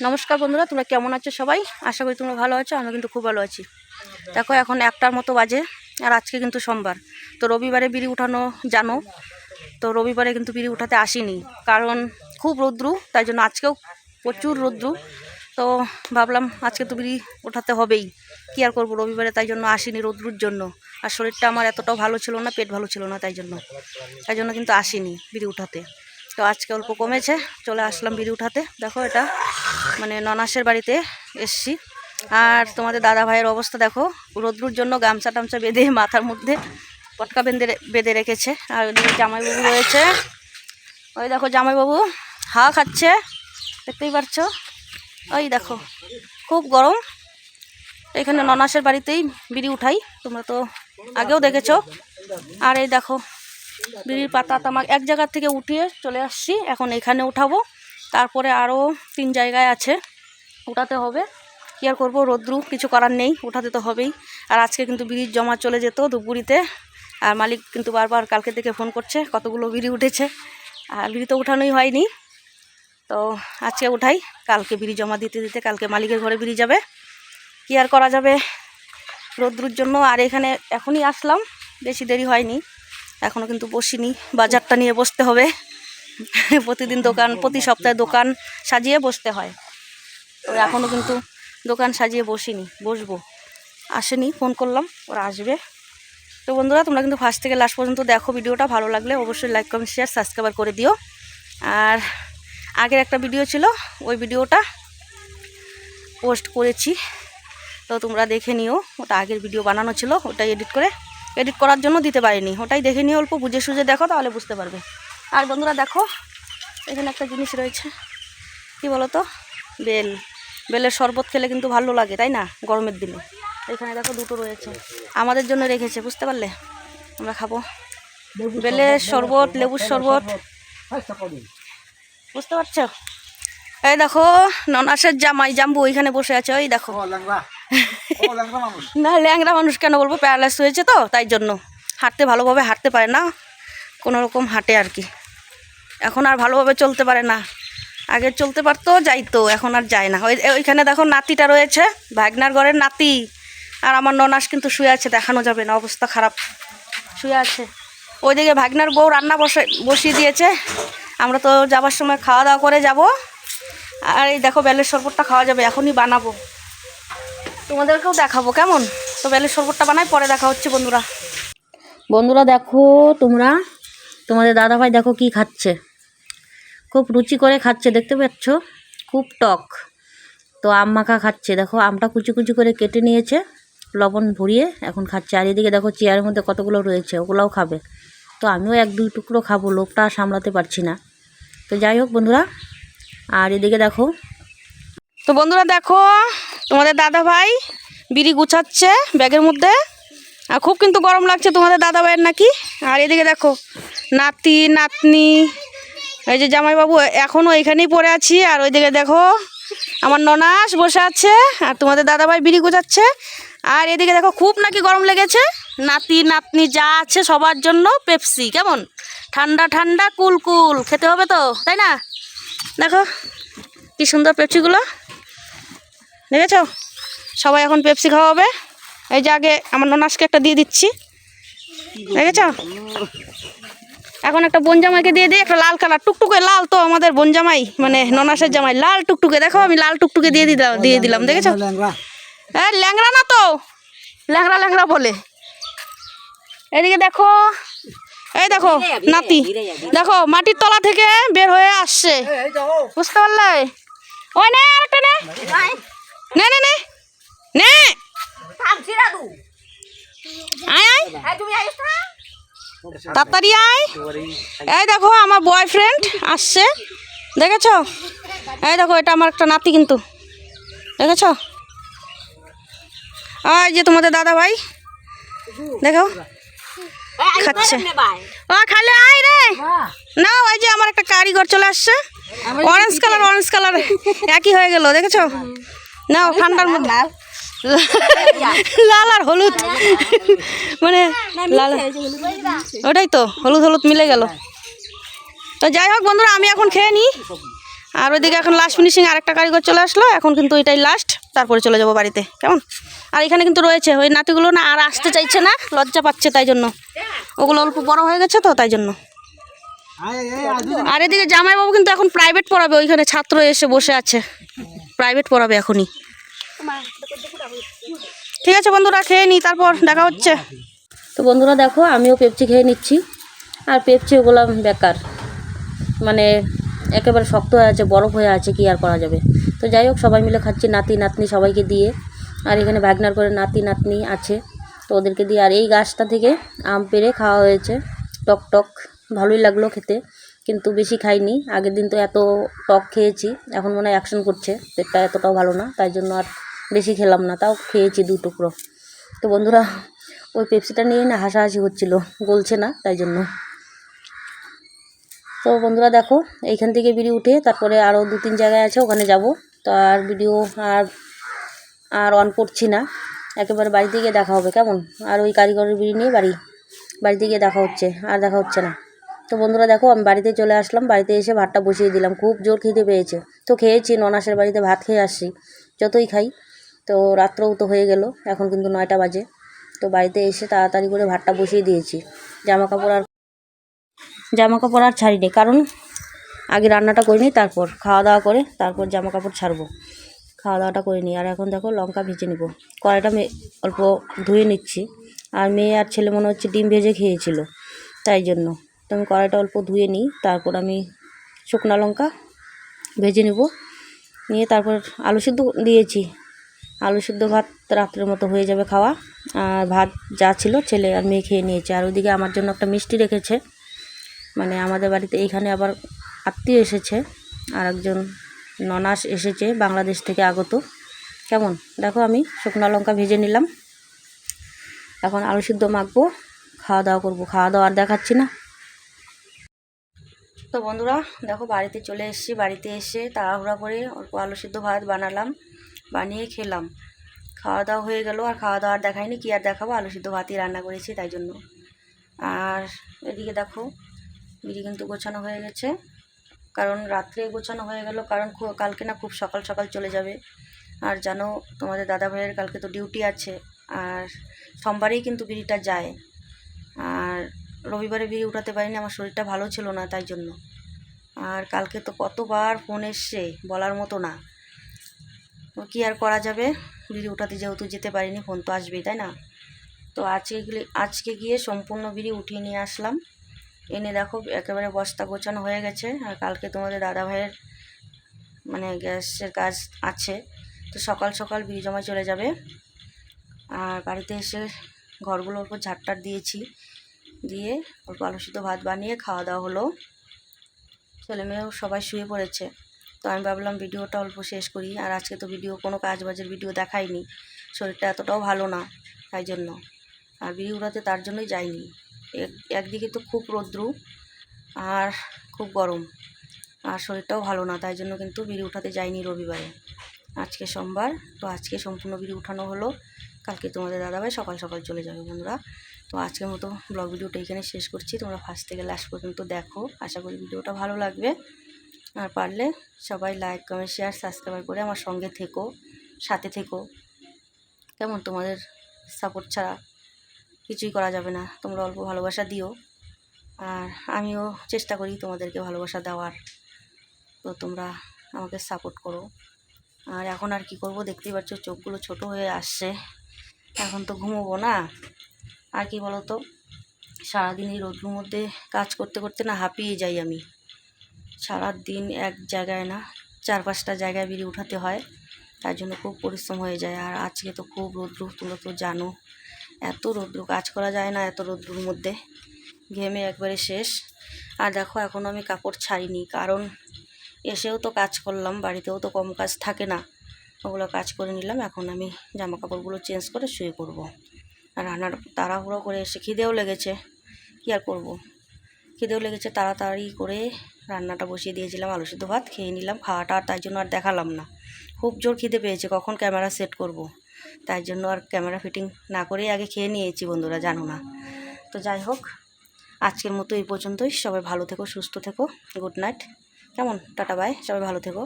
নমস্কার বন্ধুরা, তোমরা কেমন আছো সবাই? আশা করি তোমরা ভালো আছো। আমরা কিন্তু খুব ভালো আছি। দেখো এখন 1টার মতো বাজে, আর আজকে কিন্তু সোমবার। তো রবিবারে বিড়ি উঠানো জানো, তো রবিবারে কিন্তু বিড়ি উঠাতে আসিনি, কারণ খুব রৌদ্রু, তাই জন্য আজকেও প্রচুর রৌদ্রু। তো ভাবলাম আজকে তো বিড়ি উঠাতে হবেই, কী আর করবো রবিবারে, তাই জন্য আসিনি রৌদ্রুর জন্য। আর শরীরটা আমার এতটাও ভালো ছিল না, পেট ভালো ছিল না, তাই জন্য কিন্তু আসিনি বিড়ি উঠাতে। তো আজকে অল্প কমেছে, চলে আসলাম বিড়ি উঠাতে। দেখো এটা মানে ননাসের বাড়িতে এসছি। আর তোমাদের দাদা ভাইয়ের অবস্থা দেখো, রৌদ্রুর জন্য গামছা টামছা বেঁধে মাথার মধ্যে পটকা বেঁধে রেখেছে। আর ওইদিকে জামাইবাবু রয়েছে, ওই দেখো জামাইবাবু হাওয়া খাচ্ছে, দেখতেই পারছো। ওই দেখো খুব গরম। এখানে ননাসের বাড়িতেই বিড়ি উঠাই, তোমরা তো আগেও দেখেছো। আর এই দেখো বিড়ির পাতা তামাক এক জায়গা থেকে উঠিয়ে চলে আসছি, এখন এখানে উঠাবো। তারপরে আরও 3 জায়গায় আছে, উঠাতে হবে। কী আর করবো, রৌদ্রু, কিছু করার নেই, উঠাতে তো হবেই। আর আজকে কিন্তু বিড়ির জমা চলে যেত ধূপগুড়িতে। আর মালিক কিন্তু বারবার কালকে থেকে ফোন করছে কতগুলো বিড়ি উঠেছে, আর বিড়ি তো উঠানোই হয়নি। তো আজকে উঠাই, কালকে বিড়ি জমা দিতে দিতে কালকে মালিকের ঘরে বিড়ি যাবে। কী আর করা যাবে রৌদ্রুর জন্য। আর এখানে এখনই আসলাম, বেশি দেরি হয়নি, এখনও কিন্তু বসিনি। বাজারটা নিয়ে বসতে হবে, প্রতিদিন দোকান, প্রতি সপ্তাহে দোকান সাজিয়ে বসতে হয়। তো এখনও কিন্তু দোকান সাজিয়ে বসবো। আসেনি, ফোন করলাম, ওরা আসবে। তো বন্ধুরা তোমরা কিন্তু ফার্স্ট থেকে লাস্ট পর্যন্ত দেখো ভিডিওটা। ভালো লাগলে অবশ্যই লাইক কমেন্ট শেয়ার সাবস্ক্রাইব করে দিও। আর আগের একটা ভিডিও ছিল, ওই ভিডিওটা পোস্ট করেছি, তো তোমরা দেখে নিও। ওটা আগের ভিডিও বানানো ছিল, ওটাই এডিট করার জন্য দিতে পারিনি। ওটাই দেখে নিও, অল্প বুঝে সুঝে দেখো, তাহলে বুঝতে পারবে। আর বন্ধুরা দেখো এখানে একটা জিনিস রয়েছে, কি বলো তো, বেলের শরবত খেলে কিন্তু ভালো লাগে, তাই না, গরমের দিনে। এখানে দেখো 2টো রয়েছে, আমাদের জন্য রেখেছে, বুঝতে পারলে, আমরা খাবো বেলের শরবত, লেবুর শরবত, বুঝতে পারছো। এই দেখো ননাসের জামাই জাম্বু এখানে বসে আছে, ওই দেখো। না ল্যাংড়া মানুষ কেন বলবো, প্যারালাইস হয়েছে তো, তাই জন্য ভালোভাবে হাঁটতে পারে না, কোনো রকম হাঁটে আর কি। এখন আর ভালোভাবে চলতে পারে না, আগে চলতে পারতো, যাইতো, এখন আর যায় না। ওইখানে দেখো নাতিটা রয়েছে, ভাগনার ঘরের নাতি। আর আমার ননাস কিন্তু শুয়ে আছে, দেখানো যাবে না, অবস্থা খারাপ, শুয়ে আছে। ওইদিকে ভাগনার বউ রান্না বসিয়ে দিয়েছে, আমরা তো যাবার সময় খাওয়া দাওয়া করে যাব। আর এই দেখো বেলের শরবতটা খাওয়া যাবে, এখনই বানাবো, তোমাদেরকেও দেখাবো কেমন। তো বেলের শরবতটা বানাই, পরে দেখা হচ্ছে বন্ধুরা দেখো তোমাদের দাদাভাই দেখো কি খাচ্ছে, খুব রুচি করে খাচ্ছে, দেখতে পাচ্ছ, খুব টক। তো আম মাখা খাচ্ছে, দেখো আমটা কুচি কুচি করে কেটে নিয়েছে, লবণ ভরিয়ে এখন খাচ্ছে। আর এদিকে দেখো চেয়ারের মধ্যে কতগুলো রয়েছে, ওগুলোও খাবে। তো আমিও 1-2 টুকরো খাবো, লোকটা সামলাতে পারছি না। তো যাই হোক বন্ধুরা, আর এদিকে দেখো, তো বন্ধুরা দেখো তোমাদের দাদাভাই বিড়ি গুছাচ্ছে ব্যাগের মধ্যে। আর খুব কিন্তু গরম লাগছে তোমাদের দাদাভাইয়ের নাকি। আর এদিকে দেখো নাতি নাতনি, এই যে জামাইবাবু, এখনও এখানেই পড়ে আছি। আর ওইদিকে দেখো আমার ননাস বসে আছে, আর তোমাদের দাদাভাই বিড়ি গোছাচ্ছে। আর এদিকে দেখো খুব নাকি গরম লেগেছে, নাতি নাতনি যা আছে সবার জন্য পেপসি, কেমন ঠান্ডা ঠান্ডা কুল কুল খেতে হবে তো, তাই না। দেখো কি সুন্দর পেপসিগুলো, দেখেছ, সবাই এখন পেপসি খাওয়া হবে। এই যে আগে আমার ননাসকে একটা দিয়ে দিচ্ছি, দেখেছ। এখন একটা বনজামাইকে দিয়ে দিই, একটা লাল কালার টুকটুকে লাল, তো আমাদের বনজামাই মানে ননাসের জামাই লাল টুকটুকে, দেখো আমি লাল টুকটুকে দিয়ে দিলাম, দেখেছো। হ্যাঁ ল্যাংড়া না তো, ল্যাংড়া বলে। এদিকে দেখো, এই দেখো নাতি, দেখো মাটির তলা থেকে বের হয়ে আসছে, বুঝতে পারলে। ওই নে আরেকটা নে, তাড়াতাড়ি আয়। এই দেখো আমার বয়ফ্রেন্ড আসছে, দেখেছ। এই দেখো এটা আমার একটা নাতি কিন্তু, দেখেছ। এই যে তোমাদের দাদা ভাই দেখো খাচ্ছে, ও খালে আয় রে না। ওই যে আমার একটা কারিগর চলে আসছে, অরেঞ্জ কালার একই হয়ে গেল, দেখেছ না, ঠান্ডার মধ্যে লাল আর হলুদ, মানে লাল, ওটাই তো হলুদ মিলে গেল। তো যাই হোক বন্ধুরা, আমি এখন খেয়ে নিই, আর ওইদিকে এখন লাস্ট ফিনিশিং আরেকটা কারিগর চলে আসলো, এখন কিন্তু এটাই লাস্ট, তারপরে চলে যাব বাড়িতে। কেমন? আর এখানে কিন্তু রয়েছে ওই নাতিগুলো না আর আসতে চাইছে না, লজ্জা পাচ্ছে, তাই জন্য ওগুলো অল্প বড় হয়ে গেছে তো তাই জন্য। আর এদিকে জামাইবাবু কিন্তু এখন প্রাইভেট পড়াবে, ওইখানে ছাত্র এসে বসে আছে, প্রাইভেট পড়াবে এখনই। ঠিক আছে বন্ধুরা, খেয়ে নিই, তারপর দেখা হচ্ছে। তো বন্ধুরা দেখো, আমিও পেপসি খেয়ে নিচ্ছি, আর পেপসি ওগুলো বেকার, মানে একেবারে শক্ত হয়ে আছে, বরফ হয়ে আছে, কি আর করা যাবে। তো যাই হোক, সবাই মিলে খাচ্ছি, নাতি নাতনি সবাইকে দিয়ে। আর এখানে ভাগনার করে নাতি নাতনি আছে, তো ওদেরকে দিয়ে। আর এই গাছটা থেকে আম পেড়ে খাওয়া হয়েছে, টক টক, ভালোই লাগলো খেতে, কিন্তু বেশি খাইনি। আগের দিন তো এত টক খেয়েছি, এখন মনে হয় অ্যাকশন করছে, পেটটা এতটাও ভালো না, তাই জন্য আর বেশি খেলাম না, তাও খেয়েছি 2 টুকরো। তো বন্ধুরা, ওই পেপসিটা নিয়ে না হাসাহাসি হচ্ছিল, গলছে না, তাই জন্য। তো বন্ধুরা দেখো, এইখান থেকে বিড়ি উঠে তারপরে আরও 2-3 জায়গায় আছে, ওখানে যাব। তো আর ভিডিও আর অন করছি না, একেবারে বাড়িতে গিয়ে দেখা হবে। কেমন? আর ওই কারিগরের বিড়ি নিয়ে বাড়িতে গিয়ে দেখা হচ্ছে, আর দেখা হচ্ছে না। তো বন্ধুরা দেখো, আমি বাড়িতে চলে আসলাম, বাড়িতে এসে ভাতটা বসিয়ে দিলাম, খুব জোর খিদে পেয়েছে। তো খেয়েছি, ননাসের বাড়িতে ভাত খেয়ে আসছি, যতই খাই। তো রাত্রও তো হয়ে গেল, এখন কিন্তু 9টা বাজে। তো বাড়িতে এসে তাড়াতাড়ি করে ভাতটা বসিয়ে দিয়েছি। জামা কাপড় আর ছাড়িনি, কারণ আগে রান্নাটা করিনি, তারপর খাওয়া দাওয়া করে তারপর জামা কাপড় ছাড়বো। খাওয়া দাওয়াটা করে নিই। আর এখন দেখো, লঙ্কা ভেজে নিব, কড়াইটা অল্প ধুয়ে নিচ্ছি। আর মেয়ে আর ছেলে মনে হচ্ছে ডিম ভেজে খেয়েছিল, তাই জন্য। তো আমি কড়াইটা অল্প ধুয়ে নিই, তারপর আমি শুকনো লঙ্কা ভেজে নিব, নিয়ে তারপর আলু সিদ্ধ দিয়েছি। আলু সিদ্ধ ভাত রাত্রের মতো হয়ে যাবে খাওয়া। আর ভাত যা ছিল ছেলে আর মেয়ে খেয়ে নিয়েছে। আর ওইদিকে আমার জন্য একটা মিষ্টি রেখেছে, মানে আমাদের বাড়িতে এইখানে আবার আত্মীয় এসেছে, আর একজন ননাস এসেছে বাংলাদেশ থেকে আগত। কেমন? দেখো, আমি শুকনো লঙ্কা ভেজে নিলাম, এখন আলু সিদ্ধ মাখবো, খাওয়া দাওয়া করবো। খাওয়া দাওয়া আর দেখাচ্ছি না। তো বন্ধুরা দেখো, বাড়িতে চলে এসেছি। বাড়িতে এসে তাড়াহুড়া করে অল্প আলু সিদ্ধ ভাত বানালাম, বানিয়ে খেলাম। খাওয়া দাওয়া হয়ে গেল, আর খাওয়া দাওয়া দেখাইনি, কি আর দেখাবো, আলু সিদ্ধ ভাতই রান্না করেছি, তাই জন্য। আর এদিকে দেখো, বিড়ি কিন্তু গোছানো হয়ে গেছে, কারণ রাত্রে গোছানো হয়ে গেল, কারণ কালকে না খুব সকাল সকাল চলে যাবে। আর জানো, তোমাদের দাদা ভাইয়ের কালকে তো ডিউটি আছে, আর সোমবারেই কিন্তু বিড়িটা যায়। আর রবিবারে বিড়ি উঠাতে পারিনি, আমার শরীরটা ভালো ছিল না, তাই জন্য। আর কালকে তো কতবার ফোন এসছে, বলার মতো না। তো কী আর করা যাবে, বিড়ি উঠাতে যেহেতু যেতে পারিনি, ফোন তো আসবেই, তাই না? তো আজকে গিয়ে সম্পূর্ণ বিড়ি উঠিয়ে নিয়ে আসলাম, এনে দেখো একেবারে বস্তা গোছানো হয়ে গেছে। আর কালকে তোমাদের দাদা ভাইয়ের মানে গ্যাসের কাজ আছে, তো সকাল সকাল বিড়ি জমা চলে যাবে। আর বাড়িতে এসে ঘরগুলোর উপর ঝাড়টার দিয়েছি, দিয়ে অল্প আলু সিদ্ধ ভাত বানিয়ে খাওয়া দাওয়া হলো। ছেলে মেয়েও সবাই শুয়ে পড়েছে, তো আমি ভাবলাম ভিডিওটা অল্প শেষ করি। আর আজকে তো কোনো কাজ বাজের ভিডিও দেখাইনি, শরীরটা এতটাও ভালো না, তাই জন্য। আর বিড়ি উড়াতে তার জন্যই যাইনি। একদিকে তো খুব রৌদ্র আর খুব গরম, আর শরীরটাও ভালো না, তাই জন্য কিন্তু বিড়ি উঠাতে যাইনি রবিবারে। আজকে সোমবার, তো আজকে সম্পূর্ণ বিড়ি উঠানো হলো, কালকে তোমাদের দাদাভাই সকাল সকাল চলে যাবে। বন্ধুরা, তো আজকের মতো ব্লগ ভিডিওটা এখানে শেষ করছি। তোমরা ফার্স্ট থেকে লাস্ট পর্যন্ত দেখো, আশা করি ভিডিওটা ভালো লাগবে। আর পারলে সবাই লাইক কমেন্ট শেয়ার সাবস্ক্রাইব করে আমার সঙ্গে থেকো, সাথে থেকো। কেমন? তোমাদের সাপোর্ট ছাড়া কিছুই করা যাবে না, তোমরা অল্প ভালোবাসা দিও, আর আমিও চেষ্টা করি তোমাদেরকে ভালোবাসা দেওয়ার। তো তোমরা আমাকে সাপোর্ট করো। আর এখন আর কি করব, দেখতেই পাচ্ছ চোখগুলো ছোট হয়ে আসছে, এখন তো ঘুমোবো না। আর কি বলো তো, সারাদিন এই রোদ্রুর মধ্যে কাজ করতে করতে না হাঁপিয়ে যাই আমি। সারাদিন এক জায়গায় না 4-5টা জায়গায় বিড়ি উঠাতে হয়, তার জন্য খুব পরিশ্রম হয়ে যায়। আর আজকে তো খুব রৌদ্র, তোমরা তো জানো, এত রৌদ্র, কাজ করা যায় না এত রৌদ্রুর মধ্যে, ঘেমে একবারে শেষ। আর দেখো, এখনও আমি কাপড় ছাড়িনি, কারণ এসেও তো কাজ করলাম, বাড়িতেও তো কম কাজ থাকে না, ওগুলো কাজ করে নিলাম। এখন আমি জামা কাপড়গুলো চেঞ্জ করে শুয়ে পড়ব। আর রান্নার তাড়াহুড়ো করে এসে খিদেও লেগেছে, কী আর করবো, খিদেও লেগেছে, তাড়াতাড়ি করে রান্নাটা বসিয়ে দিয়েছিলাম, আলু সিদ্ধ ভাত খেয়ে নিলাম। খাওয়াটা আর তাই জন্য আর দেখালাম না, খুব জোর খিদে পেয়েছে, কখন ক্যামেরা সেট করব, তাই জন্য আর ক্যামেরা ফিটিং না করেই আগে খেয়ে নিয়েছি, বন্ধুরা জানো না। তো যাই হোক, আজকের মতো এই পর্যন্তই। সবাই ভালো থেকো, সুস্থ থেকো, গুড নাইট। কেমন? টাটা বাই, সবাই ভালো থেকো।